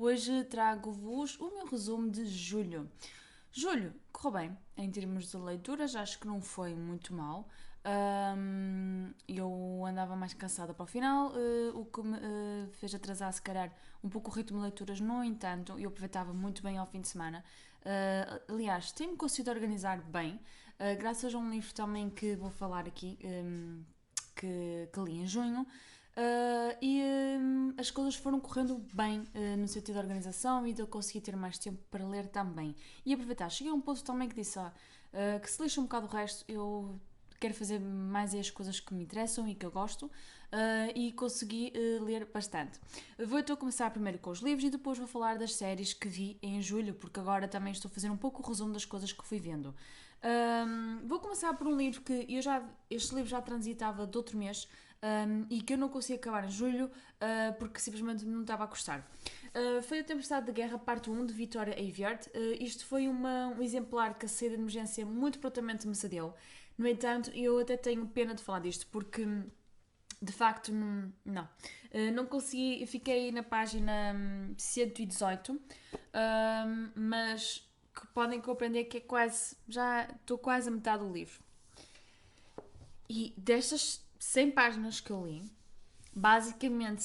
Hoje trago-vos o meu resumo de julho. Julho correu bem em termos de leituras, acho que não foi muito mal. Eu andava mais cansada para o final, o que me fez atrasar, se calhar, um pouco o ritmo de leituras. No entanto, eu aproveitava muito bem ao fim de semana. Aliás, tenho-me conseguido organizar bem, graças a um livro também que vou falar aqui, que li em junho. As coisas foram correndo bem no sentido da organização e de eu conseguir ter mais tempo para ler também. E aproveitar, cheguei a um ponto também que disse que se lixa um bocado o resto, eu quero fazer mais as coisas que me interessam e que eu gosto e consegui ler bastante. Vou então começar primeiro com os livros e depois vou falar das séries que vi em julho, porque agora também estou a fazer um pouco o resumo das coisas que fui vendo. Vou começar por um livro que este livro já transitava de outro mês e que eu não consegui acabar em julho porque simplesmente não estava a gostar. Foi A Tempestade de Guerra, parte 1, de Victoria Aveyard. Isto foi um exemplar que a saída de emergência muito prontamente me cedeu. No entanto, eu até tenho pena de falar disto porque de facto não consegui, fiquei na página 118, mas que podem compreender que é quase, já estou quase a metade do livro. E destas 100 páginas que eu li, basicamente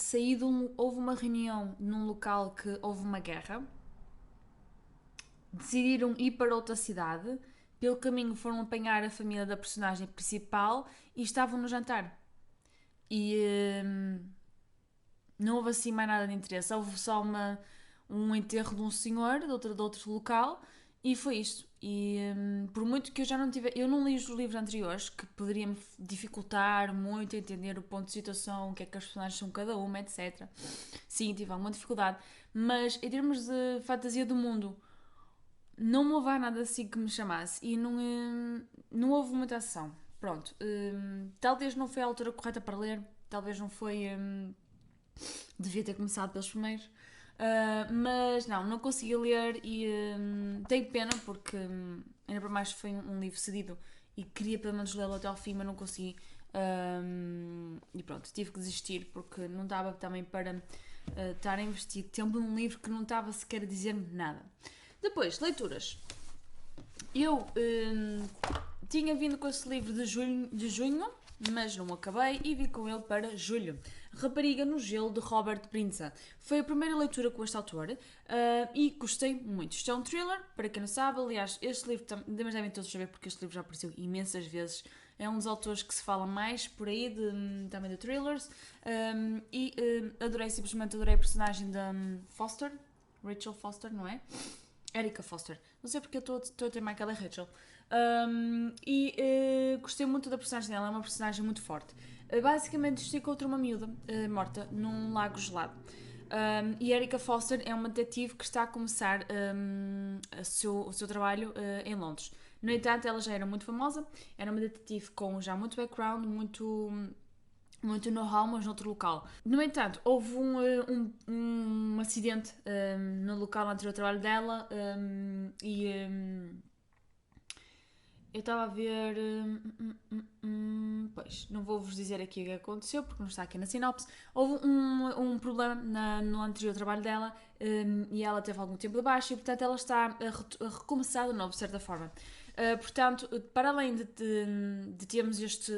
houve uma reunião num local que houve uma guerra, decidiram ir para outra cidade, pelo caminho foram apanhar a família da personagem principal e estavam no jantar. E não houve assim mais nada de interesse, houve só um enterro de um senhor de outro local e foi isto. E por muito que eu já não tive, eu não li os livros anteriores que poderiam-me dificultar muito a entender o ponto de situação, o que é que as personagens são cada uma, etc. Sim, tive alguma dificuldade, mas em termos de fantasia do mundo, não houve nada assim que me chamasse e não houve muita ação. Pronto, talvez não foi a altura correta para ler, talvez não foi. Devia ter começado pelos primeiros. Mas não consegui ler e tenho pena porque ainda por mais foi um livro cedido e queria pelo menos lê-lo até ao fim, mas não consegui. E pronto, tive que desistir porque não estava também para estar a investir tempo num livro que não estava sequer a dizer-me nada. Depois, leituras. Eu tinha vindo com esse livro de junho, mas não acabei e vi com ele para julho. Rapariga no Gelo, de Robert Brinza. Foi a primeira leitura com este autor e gostei muito. Isto é um thriller, para quem não sabe. Aliás, este livro, mas devem todos saber porque este livro já apareceu imensas vezes. É um dos autores que se fala mais por aí, também de thrillers. Simplesmente adorei a personagem da Foster, Rachel Foster, não é? Erica Foster. Não sei porque eu estou a ter mais aquela Rachel. Gostei muito da personagem dela, é uma personagem muito forte. Basicamente, isto encontra uma miúda morta num lago gelado. E Erica Foster é uma detetive que está a começar o seu trabalho em Londres. No entanto, ela já era muito famosa, era uma detetive com já muito background, muito know-how, mas noutro local. No entanto, houve um acidente no local anterior ao trabalho dela eu estava a ver. Pois, não vou-vos dizer aqui o que aconteceu porque não está aqui na sinopse. Houve um problema no anterior trabalho dela e ela teve algum tempo de baixo e, portanto, ela está a recomeçar de novo, de certa forma. Portanto, para além de termos este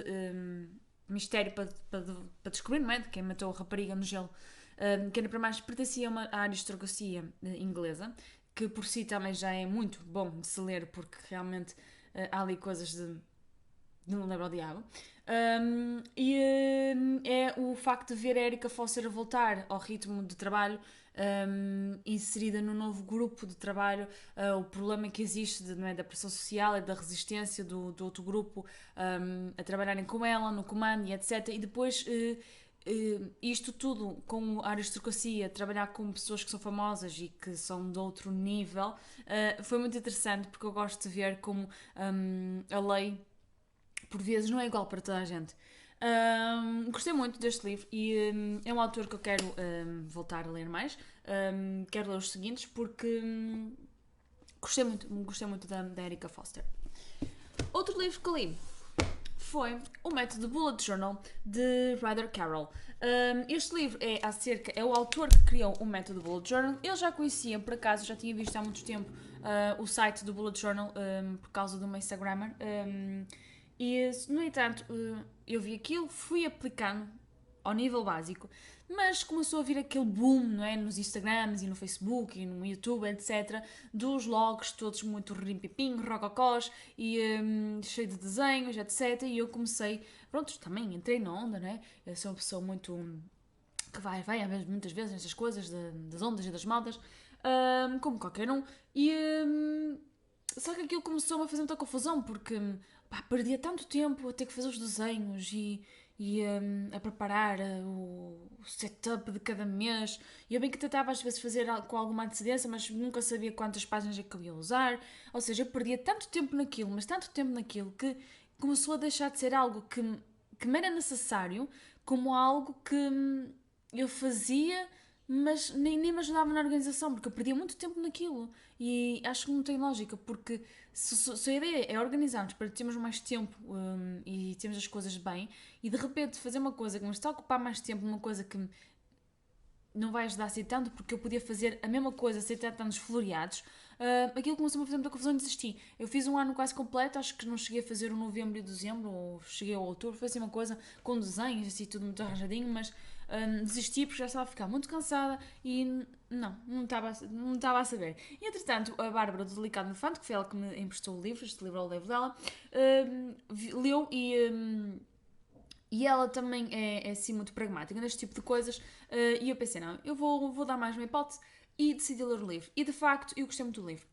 mistério para descobrir, não é? De quem matou a rapariga no gelo, que ainda para mais pertencia a uma aristocracia inglesa, que por si também já é muito bom de se ler porque realmente há ali coisas de não lembro ao diabo. É o facto de ver a Erica Foster a voltar ao ritmo de trabalho, inserida no novo grupo de trabalho, o problema que existe não é, da pressão social e da resistência do outro grupo a trabalharem com ela, no comando e etc. E depois isto tudo com a aristocracia, trabalhar com pessoas que são famosas e que são de outro nível, foi muito interessante porque eu gosto de ver como a lei por vezes não é igual para toda a gente. Gostei muito deste livro e é um autor que eu quero voltar a ler mais. Quero ler os seguintes porque gostei muito da Erica Foster. Outro livro que li foi o método Bullet Journal de Ryder Carroll. Este livro é o autor que criou o método Bullet Journal. Eu já conhecia, por acaso, já tinha visto há muito tempo o site do Bullet Journal por causa do meu Instagrammer. E, no entanto, eu vi aquilo, fui aplicando ao nível básico, mas começou a vir aquele boom, não é? Nos Instagrams e no Facebook e no YouTube, etc., dos logs todos muito rimpipim, rococós e cheio de desenhos, etc. E eu comecei, pronto, também entrei na onda, não é? Eu sou uma pessoa muito que vai muitas vezes nestas coisas das ondas e das modas, como qualquer um, e só que aquilo começou-me a fazer muita confusão, porque perdia tanto tempo a ter que fazer os desenhos e a preparar o setup de cada mês. E eu bem que tentava às vezes fazer com alguma antecedência, mas nunca sabia quantas páginas é que eu ia usar. Ou seja, eu perdia tanto tempo naquilo, mas tanto tempo naquilo, que começou a deixar de ser algo que me era necessário, como algo que eu fazia, mas nem me ajudava na organização, porque eu perdia muito tempo naquilo. E acho que não tem lógica, porque se a ideia é organizarmos para termos mais tempo e termos as coisas bem, e de repente fazer uma coisa que me está a ocupar mais tempo numa coisa que não vai ajudar assim tanto, porque eu podia fazer a mesma coisa sem ter tantos floreados, aquilo começou-me a fazer muita confusão e desisti. Eu fiz um ano quase completo, acho que não cheguei a fazer o novembro e dezembro, ou cheguei ao outubro, foi assim uma coisa com desenhos, assim tudo muito arranjadinho, mas desisti porque já estava a ficar muito cansada e não estava a saber. E entretanto, a Bárbara do Delicado Elefante, que foi ela que me emprestou o livro, este livro ao levo dela, leu e ela também é assim muito pragmática neste tipo de coisas, e eu pensei, não, eu vou dar mais uma hipótese e decidi ler o livro. E de facto, eu gostei muito do livro.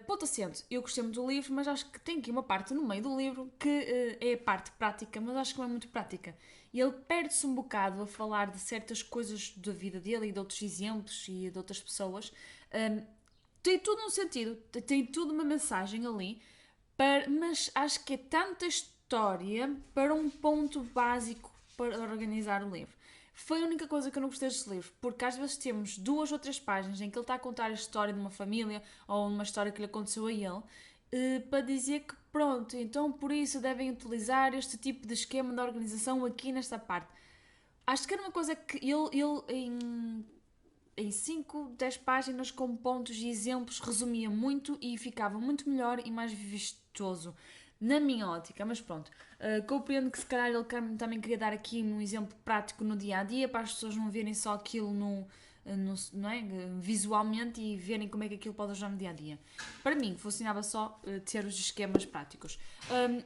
Ponto assente, eu gostei muito do livro, mas acho que tem aqui uma parte no meio do livro que é a parte prática, mas acho que não é muito prática. E ele perde-se um bocado a falar de certas coisas da vida dele e de outros exemplos e de outras pessoas. Tem tudo um sentido, tem tudo uma mensagem ali, mas acho que é tanta história para um ponto básico para organizar o livro. Foi a única coisa que eu não gostei deste livro, porque às vezes temos 2 ou 3 páginas em que ele está a contar a história de uma família ou uma história que lhe aconteceu a ele, para dizer que pronto, então por isso devem utilizar este tipo de esquema de organização aqui nesta parte. Acho que era uma coisa que ele em 5, 10 páginas com pontos e exemplos resumia muito e ficava muito melhor e mais vistoso na minha ótica, mas pronto, compreendo que se calhar ele também queria dar aqui um exemplo prático no dia a dia para as pessoas não verem só aquilo não é? Visualmente e verem como é que aquilo pode ajudar no dia a dia. Para mim, funcionava só ter os esquemas práticos.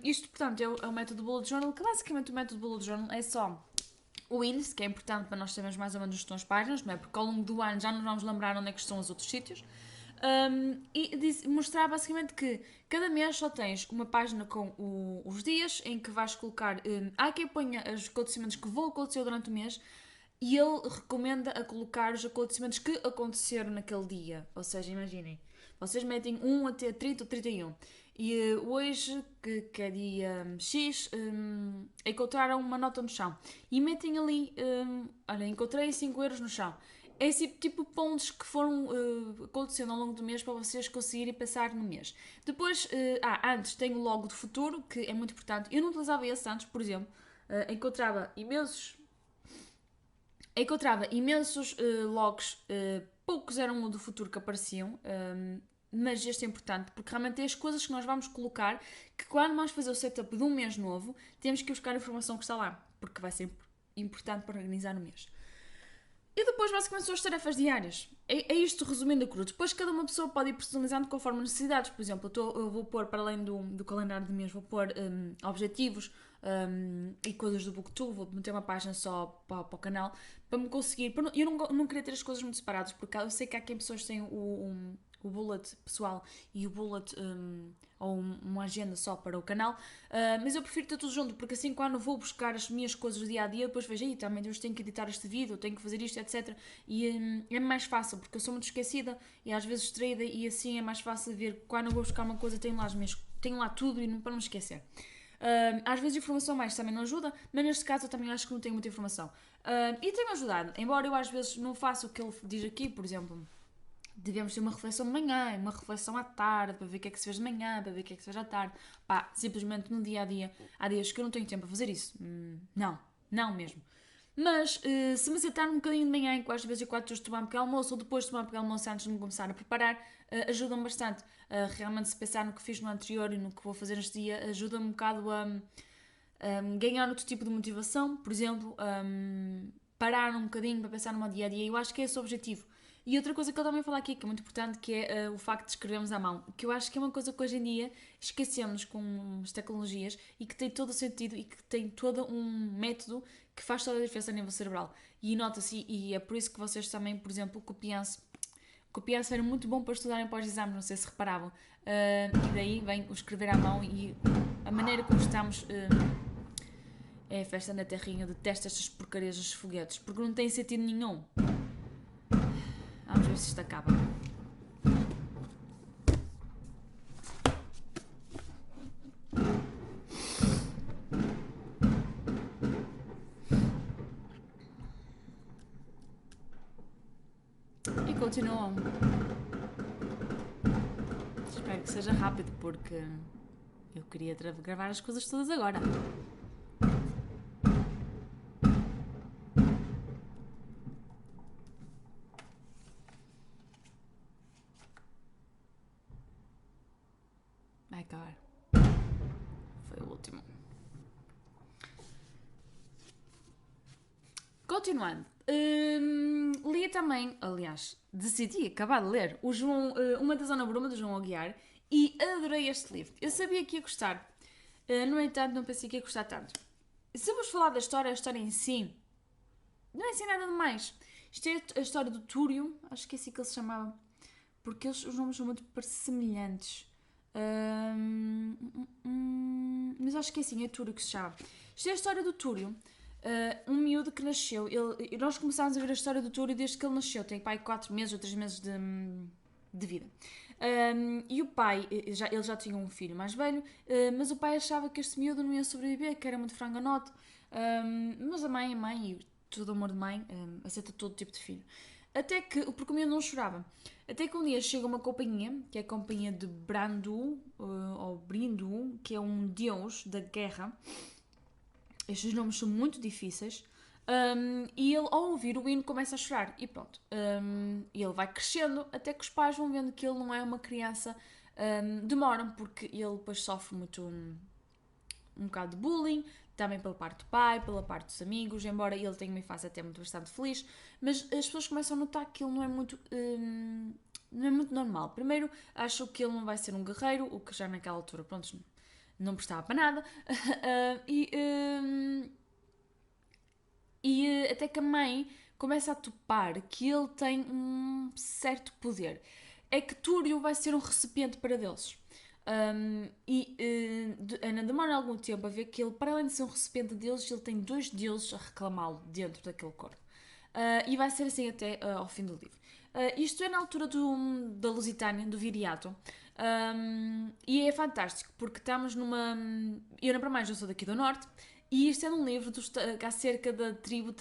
Isto, portanto, é o método Bullet Journal, que basicamente o método Bullet Journal é só o índice, que é importante para nós sabermos mais ou menos onde estão as páginas, não é? Porque ao longo do ano já nos vamos lembrar onde é que estão os outros sítios. E mostrar basicamente que cada mês só tens uma página com os dias em que vais colocar. Há quem ponha os acontecimentos que vão acontecer durante o mês e ele recomenda a colocar os acontecimentos que aconteceram naquele dia. Ou seja, imaginem, vocês metem 1 até 30 ou 31. E hoje, que é dia X, encontraram uma nota no chão. E metem ali, olha, encontrei 5€ no chão. É esse tipo de pontos que foram acontecendo ao longo do mês para vocês conseguirem pensar no mês. Depois, antes tem o logo do futuro, que é muito importante. Eu não utilizava esse antes, por exemplo. Encontrava imensos logos, poucos eram o do futuro que apareciam, mas este é importante porque realmente é as coisas que nós vamos colocar que quando vamos fazer o setup de um mês novo temos que buscar a informação que está lá, porque vai ser importante para organizar o mês. E depois basicamente são as tarefas diárias. É isto resumindo a cru. Depois cada uma pessoa pode ir personalizando conforme as necessidades. Por exemplo, eu vou pôr, para além do calendário de mês, vou pôr objetivos e coisas do Booktube. Vou meter uma página só para o canal para me conseguir. Eu não queria ter as coisas muito separadas, porque eu sei que há quem pessoas que têm o bullet pessoal e o bullet ou uma agenda só para o canal, mas eu prefiro ter tudo junto, porque assim quando vou buscar as minhas coisas do dia a dia, depois vejo aí, também Deus tenho que editar este vídeo, tenho que fazer isto, etc. E é mais fácil, porque eu sou muito esquecida e às vezes distraída, e assim é mais fácil ver quando eu vou buscar uma coisa, tenho lá tudo e para não me esquecer. Às vezes a informação mais também não ajuda, mas neste caso eu também acho que não tenho muita informação. E tem-me ajudado, embora eu às vezes não faça o que ele diz aqui, por exemplo. devemos ter uma reflexão de manhã, uma reflexão à tarde, para ver o que é que se fez de manhã, para ver o que é que se fez à tarde. Pá, simplesmente no dia a dia. Há dias que eu não tenho tempo para fazer isso. Não, não mesmo. Mas se me sentar um bocadinho de manhã, às vezes eu quando estou a tomar um pequeno almoço ou depois de tomar um pequeno almoço antes de me começar a preparar, ajuda-me bastante. Realmente, se pensar no que fiz no anterior e no que vou fazer neste dia, ajuda-me um bocado a ganhar outro tipo de motivação. Por exemplo, parar um bocadinho para pensar no meu dia a dia. Eu acho que é esse o objetivo. E outra coisa que eu também vou falar aqui, que é muito importante, que é o facto de escrevermos à mão. Que eu acho que é uma coisa que hoje em dia esquecemos com as tecnologias e que tem todo o sentido e que tem todo um método que faz toda a diferença a nível cerebral. E nota-se, e é por isso que vocês também, por exemplo, o Copiar-se era muito bom para estudarem para os exames, não sei se reparavam. E daí vem o escrever à mão e a maneira como estamos... é a festa na terrinha, eu detesto estas porcarias dos foguetes, porque não tem sentido nenhum. Vamos ver se isto acaba. E continuam. Espero que seja rápido, porque eu queria gravar as coisas todas agora. Vai acabar. Foi o último. Continuando. Li também, aliás, decidi acabar de ler o João, Uma da Zona Bruma, do João Aguiar, e adorei este livro. Eu sabia que ia gostar. No entanto, não pensei que ia gostar tanto. Se eu vos falar da história, a história em si, não é assim nada demais. Isto é a história do Túrio, acho que é assim que ele se chamava, porque os nomes são muito semelhantes. Mas acho que é assim, é Túrio que se chama. Isto é a história do Túrio, um miúdo que nasceu. Nós começámos a ver a história do Túrio desde que ele nasceu, tem pai 4 meses ou 3 meses de vida. E o pai, ele já tinha um filho mais velho, mas o pai achava que este miúdo não ia sobreviver, que era muito franganote. Mas a mãe e todo amor de mãe aceita todo tipo de filho. Até que, porque o miúdo não chorava. Até que um dia chega uma companhia, que é a companhia de Brandu, ou Brindu, que é um deus da guerra. Estes nomes são muito difíceis. E ele, ao ouvir o hino, começa a chorar. E pronto. E ele vai crescendo até que os pais vão vendo que ele não é uma criança. Demoram, porque ele depois sofre muito um bocado de bullying, também pela parte do pai, pela parte dos amigos, embora ele tenha uma infância até muito bastante feliz, mas as pessoas começam a notar que ele não é muito normal. Primeiro, acham que ele não vai ser um guerreiro, o que já naquela altura, pronto, não prestava para nada, até que a mãe começa a topar que ele tem um certo poder. É que Túrio vai ser um recipiente para deuses. Ana demora algum tempo a ver que ele, para além de ser um recipiente de deuses, ele tem 2 deuses a reclamá-lo dentro daquele corpo. E vai ser assim até ao fim do livro. Isto é na altura da Lusitânia, do Viriato. E é fantástico, porque estamos numa... Eu, não para mais, eu sou daqui do Norte, e isto é um livro acerca da tribo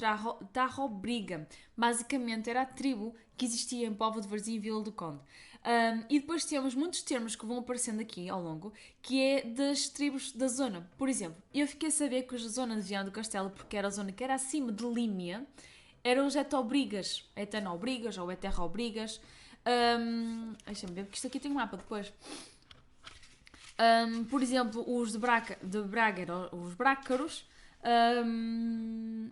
Tarrobriga. Basicamente, era a tribo que existia em Póvoa de Varzim e Vila do Conde. E depois temos muitos termos que vão aparecendo aqui ao longo, que é das tribos da zona. Por exemplo, eu fiquei a saber que a zona de Viana do Castelo, porque era a zona que era acima de Límia, eram os Etobrigas, Etanobrigas ou Eterrobrigas. Deixa-me ver, porque isto aqui tem um mapa depois. Por exemplo, os de Braga eram os Brácaros,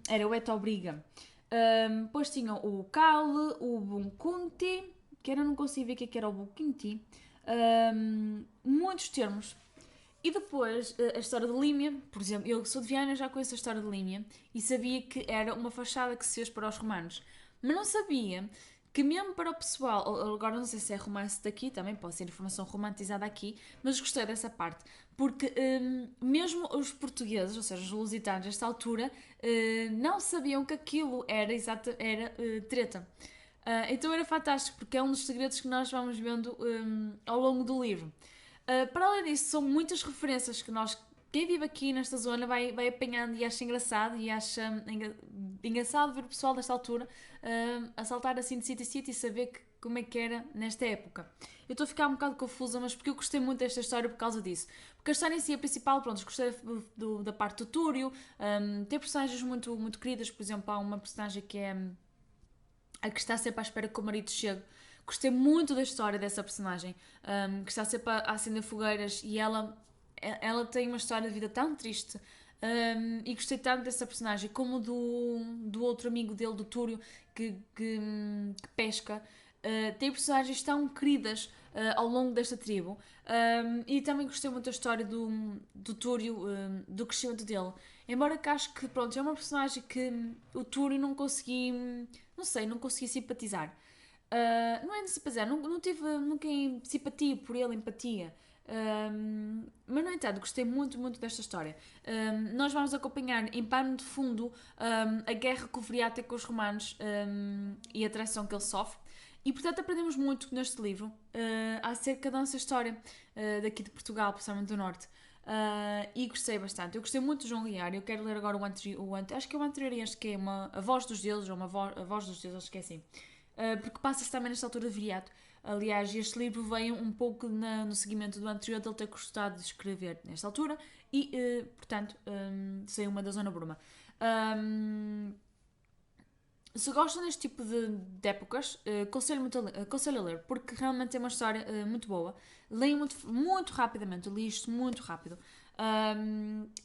era o Etobriga. Depois tinham o Caule, o Buncunti, que era, não consigo ver o que era o Buncunti. Muitos termos. E depois, a história de Límia, por exemplo, eu que sou de Viana já conheço a história de Límia e sabia que era uma fachada que se fez para os romanos. Mas não sabia que mesmo para o pessoal, agora não sei se é romance daqui, também pode ser informação romantizada aqui, mas gostei dessa parte, porque mesmo os portugueses, ou seja, os lusitanos, nesta altura, não sabiam que aquilo era treta. Então era fantástico, porque é um dos segredos que nós vamos vendo ao longo do livro. Para além disso, são muitas referências que quem vive aqui nesta zona vai apanhando e acha engraçado, e acha engraçado ver o pessoal desta altura a saltar assim de sítio a sítio e saber como é que era nesta época. Eu estou a ficar um bocado confusa, mas porque eu gostei muito desta história por causa disso. Porque a história em si é principal, pronto, gostei da parte do Túrio, tem personagens muito, muito queridas, por exemplo, há uma personagem que é a que está sempre à espera que o marido chegue. Gostei muito da história dessa personagem, que está sempre a acender fogueiras e ela tem uma história de vida tão triste. E gostei tanto dessa personagem como do outro amigo dele, do Túrio, que pesca. Tem personagens tão queridas ao longo desta tribo. E também gostei muito da história do Túrio, do crescimento dele. Embora que acho que, pronto, é uma personagem que o Túrio não consegui, não sei, não consegui simpatizar. Não é de simpatizar, não tive nunca simpatia por ele, empatia. Mas, no entanto, gostei muito, muito desta história. Nós vamos acompanhar em pano de fundo a guerra que o Viriato tem com os romanos e a traição que ele sofre. E, portanto, aprendemos muito neste livro acerca da nossa história daqui de Portugal, principalmente do Norte. E gostei bastante. Eu gostei muito do João Lear. Eu quero ler agora acho que é o anterior a este, que é A Voz dos Deuses, ou A Voz dos Deuses, acho que é assim. Porque passa-se também nesta altura de Viriato. Aliás, este livro veio um pouco no seguimento do anterior, dele ter gostado de escrever nesta altura e, portanto, saiu uma da Zona Bruma. Se gostam deste tipo de épocas, aconselho a ler, porque realmente é uma história muito boa. Leio muito, muito rapidamente, eu li isto muito rápido.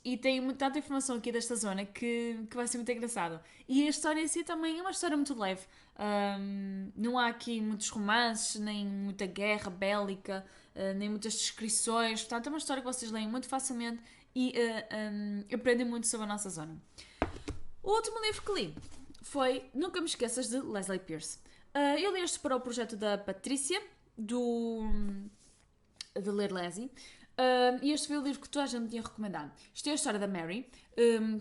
E tem tanta informação aqui desta zona que vai ser muito engraçado. E a história em si também é uma história muito leve. Não há aqui muitos romances, nem muita guerra bélica, nem muitas descrições. Portanto, é uma história que vocês leem muito facilmente e aprendem muito sobre a nossa zona. O último livro que li foi Nunca Me Esqueças, de Leslie Pierce. Eu li este para o projeto da Patrícia, de Ler Leslie. E este foi o livro que toda a gente tinha recomendado. Isto é a história da Mary,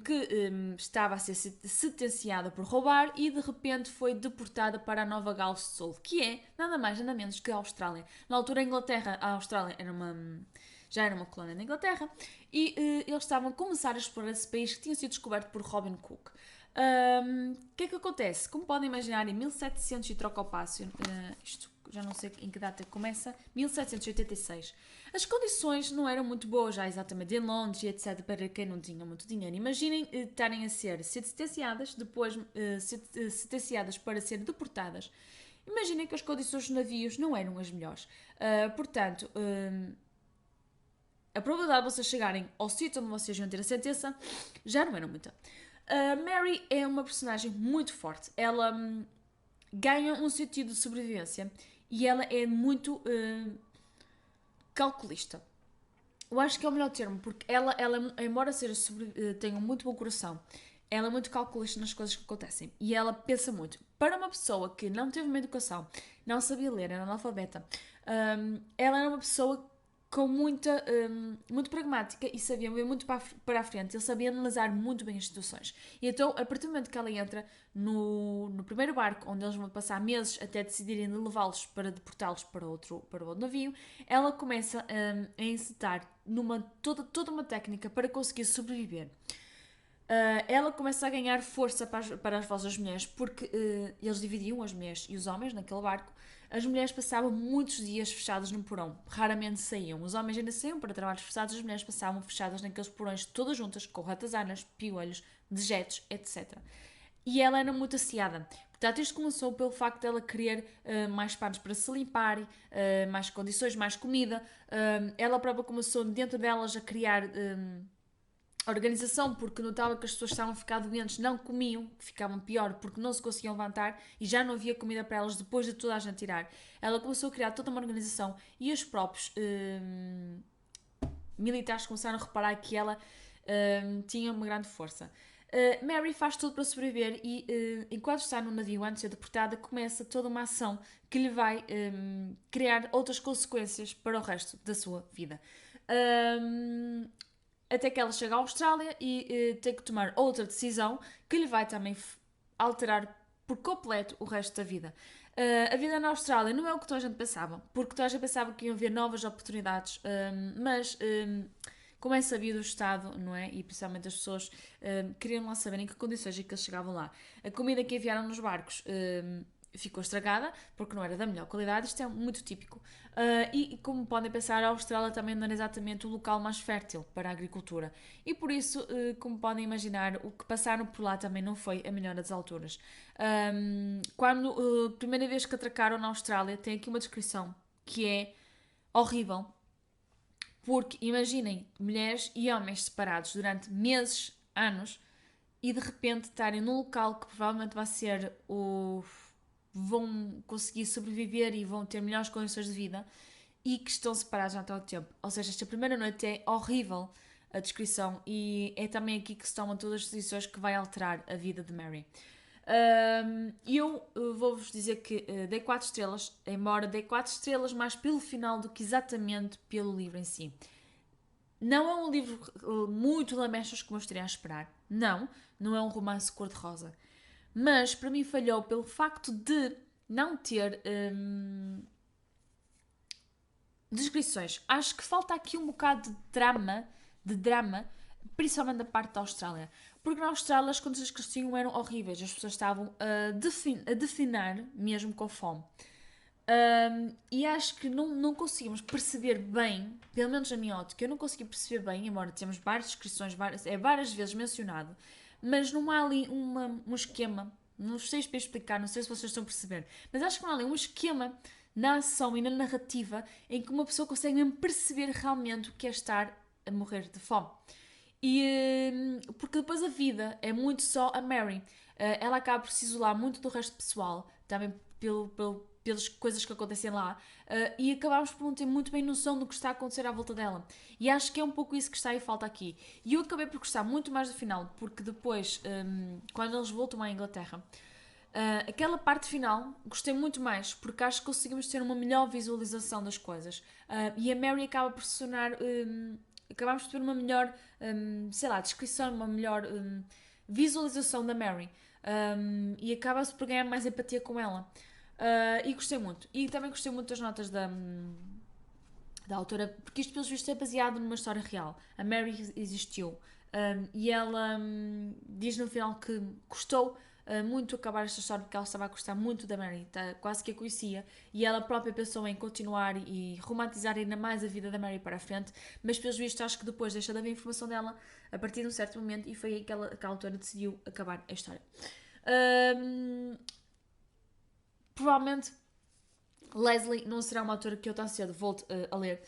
que estava a ser sentenciada por roubar e de repente foi deportada para a Nova Gales do Sul, que é nada mais nada menos que a Austrália. Na altura a Austrália já era uma colónia da Inglaterra e eles estavam a começar a explorar esse país que tinha sido descoberto por Robin Cook. O que é que acontece? Como podem imaginar, em 1700 e troca ao passo, isto já não sei em que data começa, 1786. As condições não eram muito boas já exatamente em Londres e etc, para quem não tinha muito dinheiro. Imaginem estarem a ser sentenciadas, depois sentenciadas para serem deportadas. Imaginem que as condições dos navios não eram as melhores. Portanto, a probabilidade de vocês chegarem ao sítio onde vocês iam ter a sentença já não era muita. Mary é uma personagem muito forte. Ela ganha um sentido de sobrevivência e ela é muito calculista. Eu acho que é o melhor termo, porque ela embora tenha um muito bom coração, ela é muito calculista nas coisas que acontecem e ela pensa muito. Para uma pessoa que não teve uma educação, não sabia ler, era analfabeta, ela era uma pessoa com muito pragmática e sabia ver muito para a frente. Ele sabia analisar muito bem as situações. E então, a partir do momento que ela entra no primeiro barco, onde eles vão passar meses até decidirem de levá-los para deportá-los para outro navio, ela começa a encetar toda uma técnica para conseguir sobreviver. Ela começa a ganhar força para as vozes das mulheres, porque eles dividiam as mulheres e os homens naquele barco. As mulheres passavam muitos dias fechadas no porão, raramente saíam. Os homens ainda saíam para trabalhos forçados, as mulheres passavam fechadas naqueles porões todas juntas, com ratazanas, piolhos, dejetos, etc. E ela era muito asseada. Portanto, isto começou pelo facto de ela querer mais panos para se limpar, mais condições, mais comida. Ela própria começou dentro delas a criar organização, porque notava que as pessoas estavam a ficar doentes, não comiam, ficavam pior porque não se conseguiam levantar e já não havia comida para elas depois de toda a gente tirar. Ela começou a criar toda uma organização e os próprios militares começaram a reparar que ela tinha uma grande força. Mary faz tudo para sobreviver e enquanto está no navio antes de ser deportada, começa toda uma ação que lhe vai criar outras consequências para o resto da sua vida. Até que ela chega à Austrália e tem que tomar outra decisão que lhe vai também alterar por completo o resto da vida. A vida na Austrália não é o que toda a gente pensava, porque toda a gente pensava que iam haver novas oportunidades, mas como é sabido o Estado, não é? E principalmente as pessoas queriam lá saber em que condições é que eles chegavam lá. A comida que enviaram nos barcos ficou estragada, porque não era da melhor qualidade, isto é muito típico. E como podem pensar, a Austrália também não era exatamente o local mais fértil para a agricultura. E por isso, como podem imaginar, o que passaram por lá também não foi a melhor das alturas. Quando a primeira vez que atracaram na Austrália, tem aqui uma descrição que é horrível. Porque imaginem mulheres e homens separados durante meses, anos, e de repente estarem num local que provavelmente vai ser o. Vão conseguir sobreviver e vão ter melhores condições de vida e que estão separados já há tanto tempo. Ou seja, esta primeira noite é horrível a descrição e é também aqui que se tomam todas as decisões que vai alterar a vida de Mary. Eu vou-vos dizer que dei 4 estrelas, embora dei 4 estrelas mais pelo final do que exatamente pelo livro em si. Não é um livro muito lamechas como eu estaria a esperar. Não é um romance cor-de-rosa. Mas para mim falhou pelo facto de não ter descrições. Acho que falta aqui um bocado de drama, principalmente da parte da Austrália. Porque na Austrália as condições que eles tinham eram horríveis. As pessoas estavam a definar mesmo com fome. E acho que não conseguimos perceber bem, pelo menos a minha ótica, eu não consegui perceber bem, embora temos várias descrições, é várias vezes mencionado, mas não há ali um esquema, não sei para explicar, não sei se vocês estão a perceber, mas acho que não há ali um esquema na ação e na narrativa em que uma pessoa consegue mesmo perceber realmente o que é estar a morrer de fome. Porque depois a vida é muito só a Mary. Ela acaba por se isolar muito do resto do pessoal, também pelas coisas que acontecem lá, e acabámos por não ter muito bem noção do que está a acontecer à volta dela. E acho que é um pouco isso que está em falta aqui. E eu acabei por gostar muito mais do final, porque depois, quando eles voltam à Inglaterra, aquela parte final gostei muito mais, porque acho que conseguimos ter uma melhor visualização das coisas. E a Mary acaba por se tornar. Acabámos por ter uma melhor, sei lá, descrição, uma melhor visualização da Mary. E acaba-se por ganhar mais empatia com ela. E gostei muito. E também gostei muito das notas da autora, porque isto, pelos vistos, é baseado numa história real. A Mary existiu. E ela diz no final que gostou muito acabar esta história porque ela estava a gostar muito da Mary, quase que a conhecia, e ela própria pensou em continuar e romantizar ainda mais a vida da Mary para a frente, mas pelos vistos acho que depois deixa de haver informação dela a partir de um certo momento e foi aí que a autora decidiu acabar a história. Provavelmente Leslie não será uma autora que eu tão cedo volte a ler,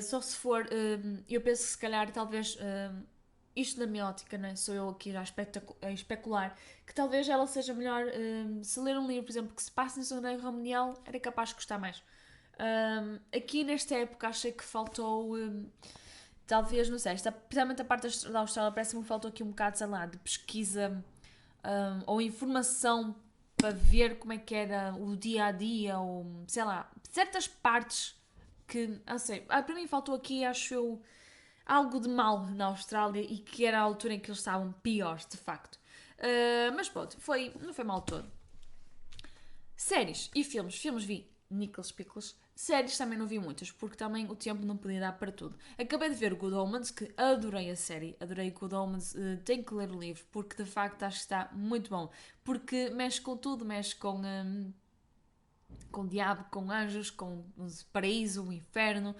só se for, eu penso que se calhar talvez isto da minha ótica, né? Sou eu aqui a especular, que talvez ela seja melhor se ler um livro, por exemplo, que se passa na Segunda Guerra Mundial, era capaz de gostar mais. Aqui nesta época achei que faltou, talvez, não sei, principalmente a parte da Austrália, parece-me que faltou aqui um bocado, sei lá, de pesquisa ou informação para ver como é que era o dia a dia, ou sei lá, certas partes que, não sei, para mim faltou aqui, acho eu, algo de mal na Austrália e que era a altura em que eles estavam piores, de facto. Mas pronto, não foi mal todo. Séries e filmes. Filmes vi Nicholas Pickles. Séries também não vi muitas, porque também o tempo não podia dar para tudo. Acabei de ver Good Omens, que adorei a série. Adorei Good Omens. Tenho que ler o livro, porque de facto acho que está muito bom. Porque mexe com tudo, mexe com o diabo, com anjos, com o paraíso, o inferno,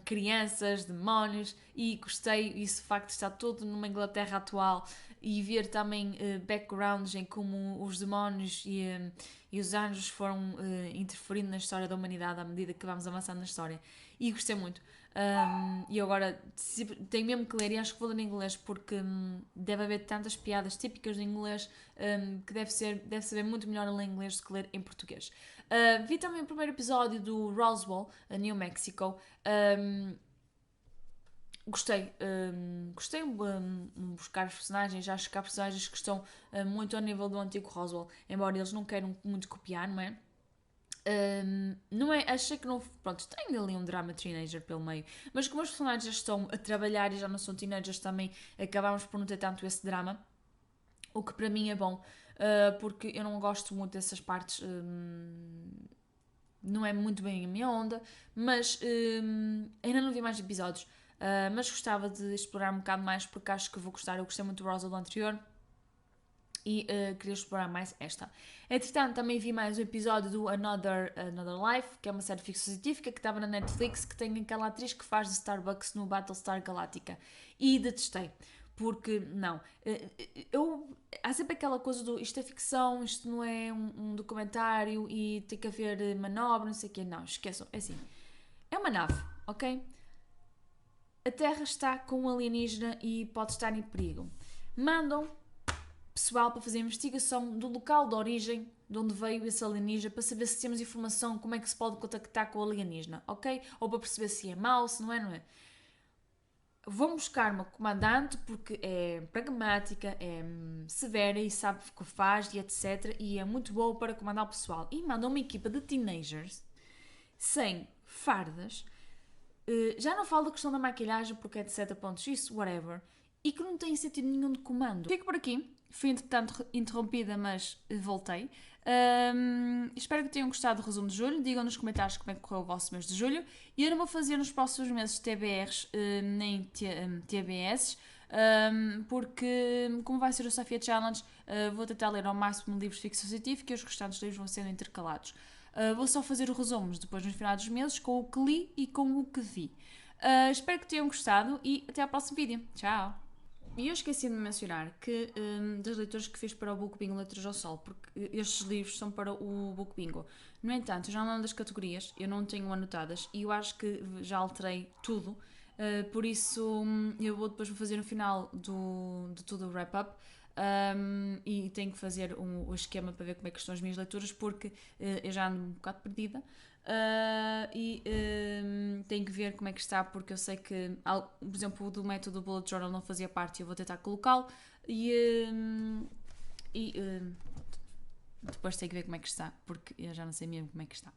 crianças, demónios, e gostei, isso de facto está tudo numa Inglaterra atual, e ver também backgrounds em como os demónios e os anjos foram interferindo na história da humanidade à medida que vamos avançando na história, e gostei muito. E agora tenho mesmo que ler, e acho que vou ler em inglês porque deve haver tantas piadas típicas de inglês que deve saber muito melhor a ler em inglês do que ler em português. Vi também o primeiro episódio do Roswell, New Mexico. Gostei. Gostei buscar os personagens. Acho que há personagens que estão muito ao nível do antigo Roswell, embora eles não queiram muito copiar, não é? Não é, achei que não. Pronto, tem ali um drama teenager pelo meio, mas como os personagens já estão a trabalhar e já não são teenagers, também acabámos por não ter tanto esse drama, o que para mim é bom, porque eu não gosto muito dessas partes, não é muito bem a minha onda, mas ainda não vi mais episódios, mas gostava de explorar um bocado mais porque acho que vou gostar. Eu gostei muito do Rosa do anterior. e queria explorar mais esta. Entretanto, também vi mais um episódio do Another Life, que é uma série de ficção científica que estava na Netflix, que tem aquela atriz que faz de Starbucks no Battlestar Galactica. E detestei. Porque, não, há sempre aquela coisa do isto é ficção, isto não é um documentário e tem que haver manobra, não sei o quê. Não, esqueçam, é assim, é uma nave, ok? A Terra está com um alienígena e pode estar em perigo. Mandam pessoal para fazer a investigação do local de origem de onde veio esse alienígena para saber se temos informação como é que se pode contactar com o alienígena, ok? Ou para perceber se é mau, se não é, não é? Vão buscar uma comandante porque é pragmática, é severa e sabe o que faz e etc. E é muito boa para comandar o pessoal. E mandam uma equipa de teenagers sem fardas. Já não falo da questão da maquilhagem porque é de 7 pontos, isso, whatever. E que não tem sentido nenhum de comando. Fico por aqui. Fui, entretanto, interrompida, mas voltei. Espero que tenham gostado do resumo de julho. Digam nos comentários como é que correu o vosso mês de julho. E eu não vou fazer nos próximos meses TBRs nem TBS, porque, como vai ser o Sofia Challenge, vou tentar ler ao máximo livros de ficção científica e os restantes livros vão sendo intercalados. Vou só fazer os resumos depois nos finais dos meses com o que li e com o que vi. Espero que tenham gostado e até ao próximo vídeo. Tchau! E eu esqueci de mencionar que das leituras que fiz para o Book Bingo Letras ao Sol, porque estes livros são para o Book Bingo. No entanto, eu já não lembro das categorias, eu não tenho anotadas e eu acho que já alterei tudo. Por isso, eu depois vou fazer no final de todo o wrap-up e tenho que fazer o esquema para ver como é que estão as minhas leituras, porque eu já ando um bocado perdida. Tenho que ver como é que está, porque eu sei que, por exemplo, o do método Bullet Journal não fazia parte e eu vou tentar colocá-lo depois tenho que ver como é que está, porque eu já não sei mesmo como é que está.